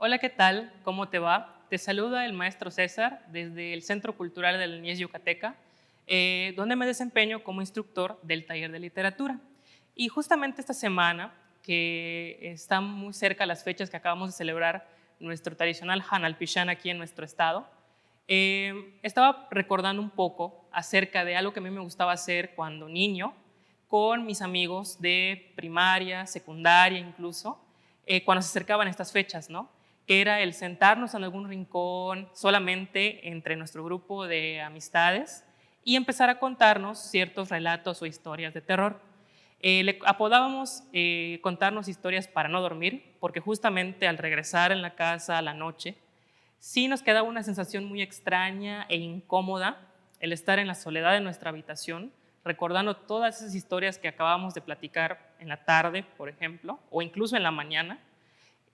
Hola, ¿qué tal? ¿Cómo te va? Te saluda el maestro César desde el Centro Cultural de la Niñez Yucateca, donde me desempeño como instructor del taller de literatura. Y justamente esta semana, que está muy cerca las fechas que acabamos de celebrar nuestro tradicional Hanal Pichán aquí en nuestro estado, estaba recordando un poco acerca de algo que a mí me gustaba hacer cuando niño, con mis amigos de primaria, secundaria incluso, cuando se acercaban estas fechas, ¿no? Que era el sentarnos en algún rincón solamente entre nuestro grupo de amistades y empezar a contarnos ciertos relatos o historias de terror. Le apodábamos contarnos historias para no dormir, porque justamente al regresar en la casa a la noche, sí nos quedaba una sensación muy extraña e incómoda el estar en la soledad de nuestra habitación, recordando todas esas historias que acabamos de platicar en la tarde, por ejemplo, o incluso en la mañana,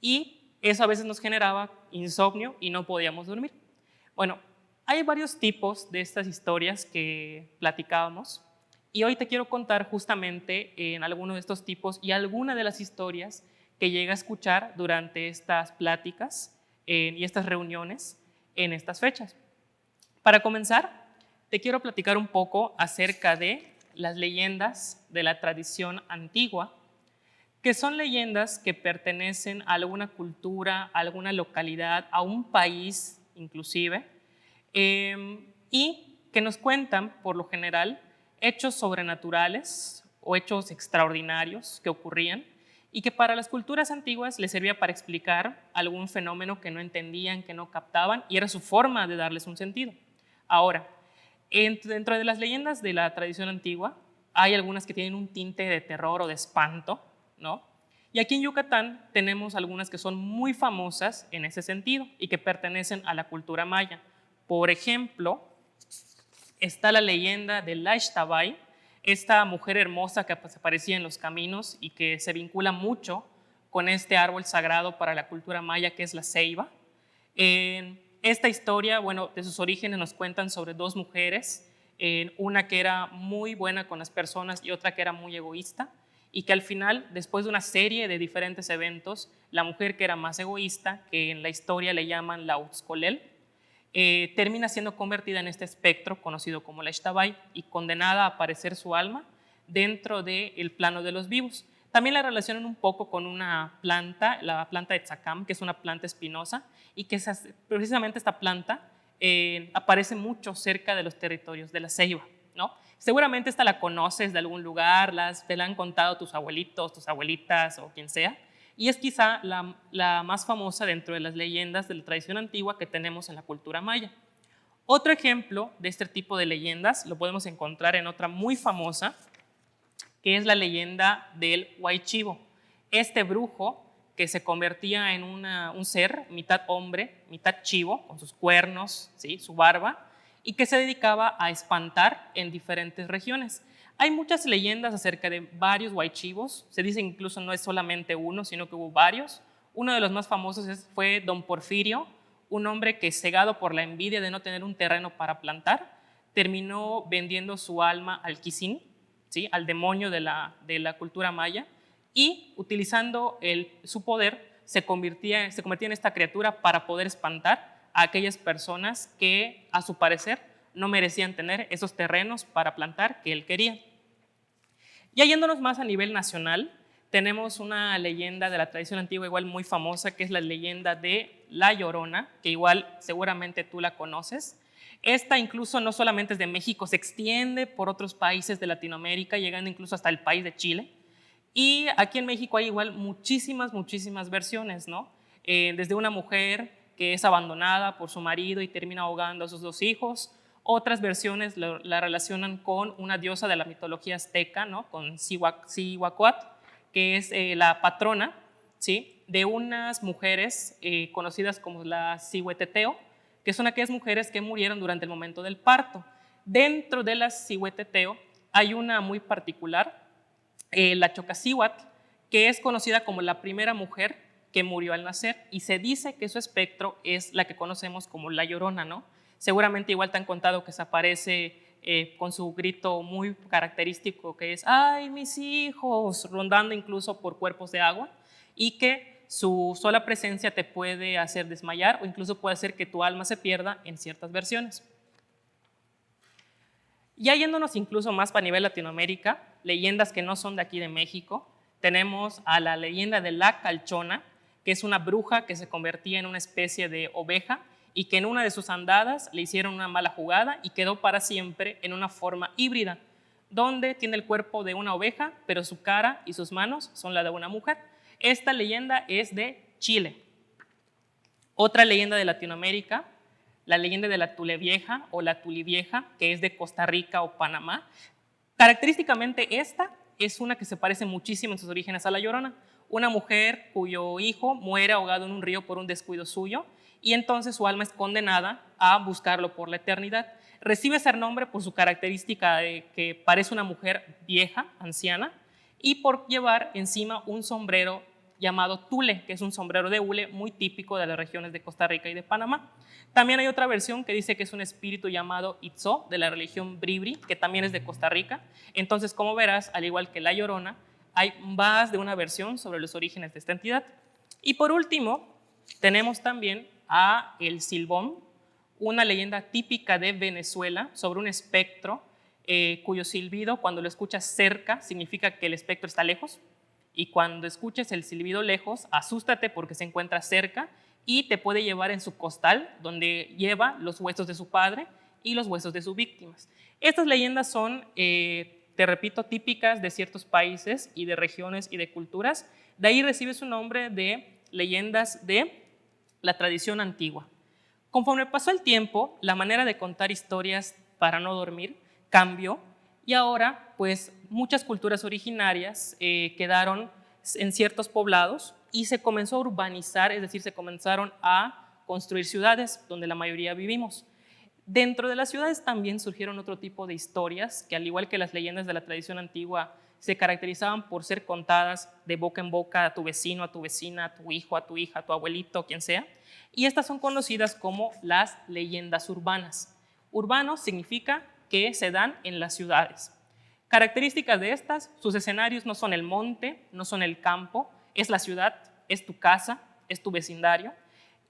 y eso a veces nos generaba insomnio y no podíamos dormir. Bueno, hay varios tipos de estas historias que platicábamos y hoy te quiero contar justamente en alguno de estos tipos y alguna de las historias que llegué a escuchar durante estas pláticas y estas reuniones en estas fechas. Para comenzar, te quiero platicar un poco acerca de las leyendas de la tradición antigua, que son leyendas que pertenecen a alguna cultura, a alguna localidad, a un país inclusive, y que nos cuentan, por lo general, hechos sobrenaturales o hechos extraordinarios que ocurrían y que para las culturas antiguas les servía para explicar algún fenómeno que no entendían, que no captaban, y era su forma de darles un sentido. Ahora, dentro de las leyendas de la tradición antigua, hay algunas que tienen un tinte de terror o de espanto, ¿no? Y aquí en Yucatán tenemos algunas que son muy famosas en ese sentido y que pertenecen a la cultura maya. Por ejemplo, está la leyenda de la Ixtabay, esta mujer hermosa que aparecía en los caminos y que se vincula mucho con este árbol sagrado para la cultura maya que es la ceiba. En esta historia, bueno, de sus orígenes nos cuentan sobre dos mujeres, una que era muy buena con las personas y otra que era muy egoísta, y que al final, después de una serie de diferentes eventos, la mujer que era más egoísta, que en la historia le llaman la Uxcolel, termina siendo convertida en este espectro conocido como la Ixtabay y condenada a aparecer su alma dentro del plano de los vivos. También la relacionan un poco con una planta, la planta de Tzacam, que es una planta espinosa y que precisamente esta planta aparece mucho cerca de los territorios de la ceiba, ¿no? Seguramente esta la conoces de algún lugar, te la han contado tus abuelitos, tus abuelitas o quien sea, y es quizá la más famosa dentro de las leyendas de la tradición antigua que tenemos en la cultura maya. Otro ejemplo de este tipo de leyendas lo podemos encontrar en otra muy famosa, que es la leyenda del Huaychivo, este brujo que se convertía en un ser mitad hombre, mitad chivo, con sus cuernos, ¿sí?, su barba, y que se dedicaba a espantar en diferentes regiones. Hay muchas leyendas acerca de varios huaychivos, se dice incluso no es solamente uno, sino que hubo varios. Uno de los más famosos fue Don Porfirio, un hombre que, cegado por la envidia de no tener un terreno para plantar, terminó vendiendo su alma al Quisín, ¿sí?, al demonio de la cultura maya, y utilizando su poder se convertía en esta criatura para poder espantar a aquellas personas que a su parecer no merecían tener esos terrenos para plantar que él quería. Ya yéndonos más a nivel nacional, tenemos una leyenda de la tradición antigua igual muy famosa, que es la leyenda de La Llorona, que igual seguramente tú la conoces. Esta incluso no solamente es de México, se extiende por otros países de Latinoamérica, llegando incluso hasta el país de Chile. Y aquí en México hay igual muchísimas versiones, ¿no? Desde una mujer que es abandonada por su marido y termina ahogando a sus dos hijos. Otras versiones la relacionan con una diosa de la mitología azteca, ¿no?, con Cihuacuatl, que es la patrona, ¿sí?, de unas mujeres conocidas como las Cihueteteo, que son aquellas mujeres que murieron durante el momento del parto. Dentro de las Cihueteteo hay una muy particular, la Chocacíhuatl, que es conocida como la primera mujer que murió al nacer, y se dice que su espectro es la que conocemos como la Llorona, ¿no? Seguramente igual te han contado que se aparece con su grito muy característico, que es ¡ay, mis hijos!, rondando incluso por cuerpos de agua, y que su sola presencia te puede hacer desmayar o incluso puede hacer que tu alma se pierda en ciertas versiones. Ya yéndonos incluso más para nivel Latinoamérica, leyendas que no son de aquí de México, tenemos a la leyenda de la Calchona, que es una bruja que se convertía en una especie de oveja y que en una de sus andadas le hicieron una mala jugada y quedó para siempre en una forma híbrida, donde tiene el cuerpo de una oveja, pero su cara y sus manos son la de una mujer. Esta leyenda es de Chile. Otra leyenda de Latinoamérica, la leyenda de la Tulevieja o la Tulivieja, que es de Costa Rica o Panamá. Característicamente esta es una que se parece muchísimo en sus orígenes a La Llorona, una mujer cuyo hijo muere ahogado en un río por un descuido suyo y entonces su alma es condenada a buscarlo por la eternidad. Recibe ese nombre por su característica de que parece una mujer vieja, anciana, y por llevar encima un sombrero llamado tule, que es un sombrero de hule muy típico de las regiones de Costa Rica y de Panamá. También hay otra versión que dice que es un espíritu llamado Itzó, de la religión Bribri, que también es de Costa Rica. Entonces, como verás, al igual que La Llorona, hay más de una versión sobre los orígenes de esta entidad. Y por último, tenemos también a el Silbón, una leyenda típica de Venezuela sobre un espectro cuyo silbido, cuando lo escuchas cerca, significa que el espectro está lejos, y cuando escuches el silbido lejos, asústate porque se encuentra cerca y te puede llevar en su costal, donde lleva los huesos de su padre y los huesos de sus víctimas. Estas leyendas son, te repito, típicas de ciertos países y de regiones y de culturas. De ahí recibe su nombre de leyendas de la tradición antigua. Conforme pasó el tiempo, la manera de contar historias para no dormir cambió y ahora pues muchas culturas originarias quedaron en ciertos poblados y se comenzó a urbanizar, es decir, se comenzaron a construir ciudades donde la mayoría vivimos. Dentro de las ciudades también surgieron otro tipo de historias que, al igual que las leyendas de la tradición antigua, se caracterizaban por ser contadas de boca en boca a tu vecino, a tu vecina, a tu hijo, a tu hija, a tu abuelito, quien sea. Y estas son conocidas como las leyendas urbanas. Urbano significa que se dan en las ciudades. Características de estas, sus escenarios no son el monte, no son el campo, es la ciudad, es tu casa, es tu vecindario.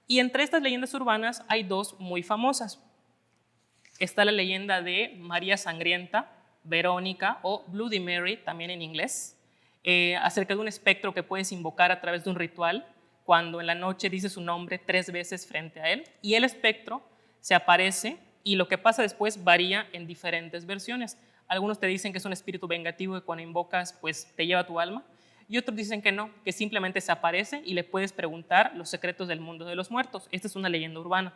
Y entre estas leyendas urbanas hay dos muy famosas. Está la leyenda de María Sangrienta, Verónica o Bloody Mary, también en inglés, acerca de un espectro que puedes invocar a través de un ritual cuando en la noche dices su nombre 3 veces frente a él y el espectro se aparece y lo que pasa después varía en diferentes versiones. Algunos te dicen que es un espíritu vengativo que cuando invocas pues te lleva tu alma y otros dicen que no, que simplemente se aparece y le puedes preguntar los secretos del mundo de los muertos. Esta es una leyenda urbana.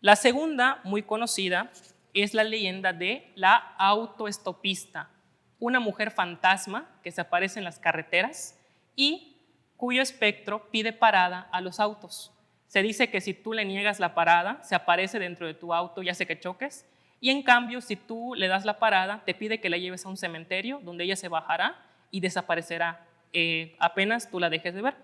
La segunda, muy conocida, es la leyenda de la autoestopista, una mujer fantasma que se aparece en las carreteras y cuyo espectro pide parada a los autos. Se dice que si tú le niegas la parada, se aparece dentro de tu auto y hace que choques, y en cambio, si tú le das la parada, te pide que la lleves a un cementerio donde ella se bajará y desaparecerá apenas tú la dejes de ver.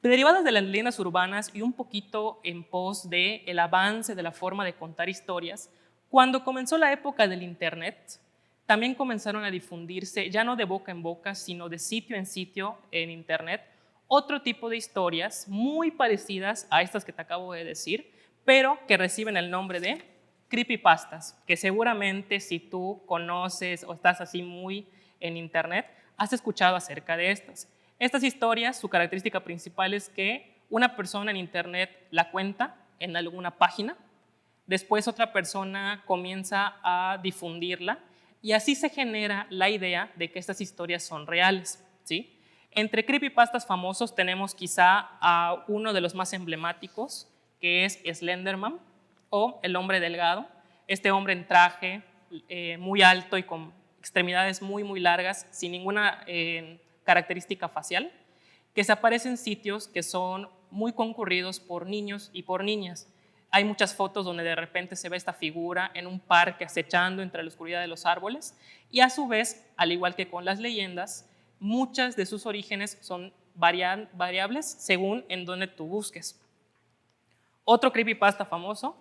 Derivadas de las leyendas urbanas y un poquito en pos del avance de la forma de contar historias, cuando comenzó la época del Internet, también comenzaron a difundirse, ya no de boca en boca, sino de sitio en sitio en Internet, otro tipo de historias muy parecidas a estas que te acabo de decir, pero que reciben el nombre de creepypastas, que seguramente si tú conoces o estás así muy en Internet, has escuchado acerca de estas. Estas historias, su característica principal es que una persona en Internet la cuenta en alguna página, después otra persona comienza a difundirla y así se genera la idea de que estas historias son reales, ¿sí? Entre creepypastas famosos tenemos quizá a uno de los más emblemáticos, que es Slenderman o el hombre delgado, este hombre en traje muy alto y con extremidades muy, muy largas, sin ninguna característica facial, que se aparece en sitios que son muy concurridos por niños y por niñas. Hay muchas fotos donde de repente se ve esta figura en un parque acechando entre la oscuridad de los árboles y a su vez, al igual que con las leyendas, muchas de sus orígenes son variables según en donde tú busques. Otro creepypasta famoso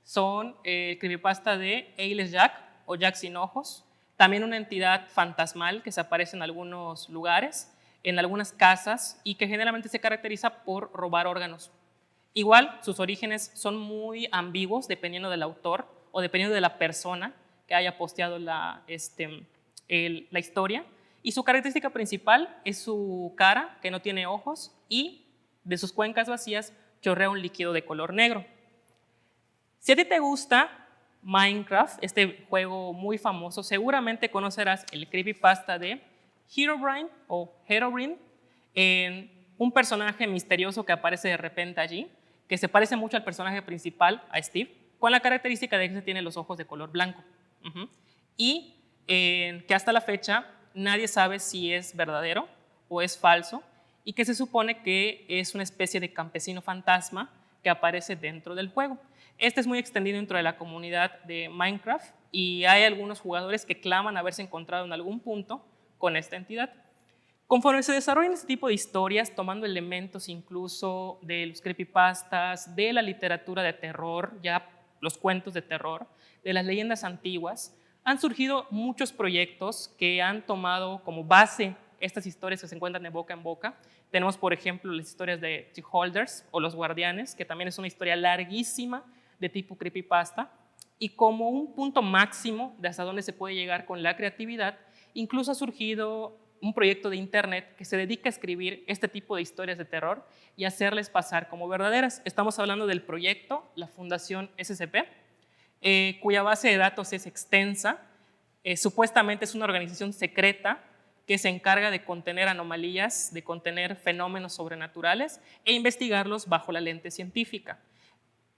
son el creepypasta de Eyeless Jack o Jack sin ojos, también una entidad fantasmal que se aparece en algunos lugares. en algunas casas y que generalmente se caracteriza por robar órganos. Igual, sus orígenes son muy ambiguos dependiendo del autor o dependiendo de la persona que haya posteado la historia. Y su característica principal es su cara, que no tiene ojos, y de sus cuencas vacías chorrea un líquido de color negro. Si a ti te gusta Minecraft, este juego muy famoso, seguramente conocerás el creepypasta de Herobrine o Herobrine, un personaje misterioso que aparece de repente allí, que se parece mucho al personaje principal, a Steve, con la característica de que tiene los ojos de color blanco. Y que hasta la fecha nadie sabe si es verdadero o es falso, y que se supone que es una especie de campesino fantasma que aparece dentro del juego. Este es muy extendido dentro de la comunidad de Minecraft y hay algunos jugadores que claman haberse encontrado en algún punto con esta entidad. Conforme se desarrollan este tipo de historias, tomando elementos incluso de los creepypastas, de la literatura de terror, ya los cuentos de terror, de las leyendas antiguas, han surgido muchos proyectos que han tomado como base estas historias que se encuentran de boca en boca. Tenemos, por ejemplo, las historias de The Holders o Los Guardianes, que también es una historia larguísima de tipo creepypasta, y como un punto máximo de hasta dónde se puede llegar con la creatividad, incluso ha surgido un proyecto de internet que se dedica a escribir este tipo de historias de terror y hacerles pasar como verdaderas. Estamos hablando del proyecto, la Fundación SCP, cuya base de datos es extensa. Supuestamente es una organización secreta que se encarga de contener anomalías, de contener fenómenos sobrenaturales e investigarlos bajo la lente científica.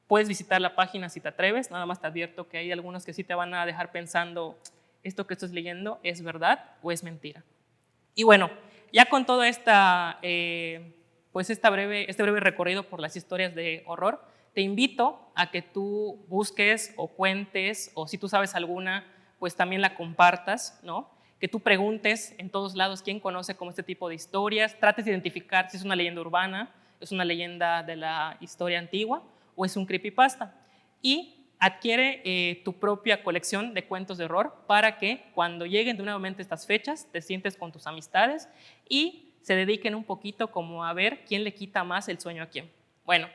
Puedes visitar la página si te atreves, nada más te advierto que hay algunos que sí te van a dejar pensando, ¿esto que estás leyendo es verdad o es mentira? Y bueno, ya con todo este breve recorrido por las historias de horror, te invito a que tú busques o cuentes, o si tú sabes alguna, pues también la compartas, ¿no? Que tú preguntes en todos lados quién conoce como este tipo de historias, trates de identificar si es una leyenda urbana, es una leyenda de la historia antigua o es un creepypasta. Y adquiere tu propia colección de cuentos de horror para que cuando lleguen de nuevamente estas fechas te sientes con tus amistades y se dediquen un poquito como a ver quién le quita más el sueño a quién. Bueno,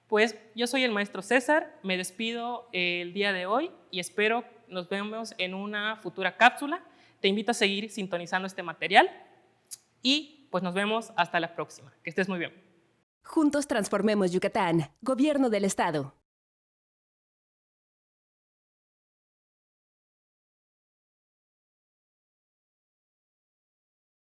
pues yo soy el maestro César, me despido el día de hoy y espero nos vemos en una futura cápsula. Te invito a seguir sintonizando este material y pues nos vemos hasta la próxima. Que estés muy bien. Juntos transformemos Yucatán. Gobierno del Estado.